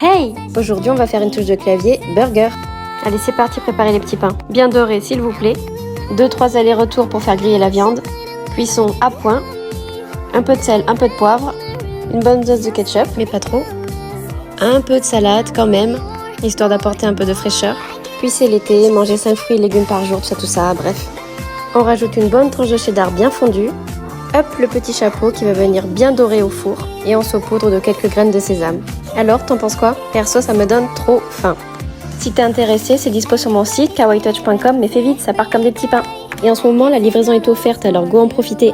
Hey! Aujourd'hui, on va faire une touche de clavier burger. Allez, c'est parti, préparez les petits pains. Bien dorés, s'il vous plaît. 2-3 allers-retours pour faire griller la viande. Cuisson à point. Un peu de sel, un peu de poivre. Une bonne dose de ketchup, mais pas trop. Un peu de salade quand même, histoire d'apporter un peu de fraîcheur. Puis c'est l'été, manger 5 fruits et légumes par jour, tout ça, bref. On rajoute une bonne tranche de cheddar bien fondue. Hop, le petit chapeau qui va venir bien doré au four. Et on saupoudre de quelques graines de sésame. Alors, t'en penses quoi? Perso, ça me donne trop faim. Si t'es intéressé, c'est dispo sur mon site kawaiitouch.com, mais fais vite, ça part comme des petits pains. Et en ce moment, la livraison est offerte, alors go en profiter.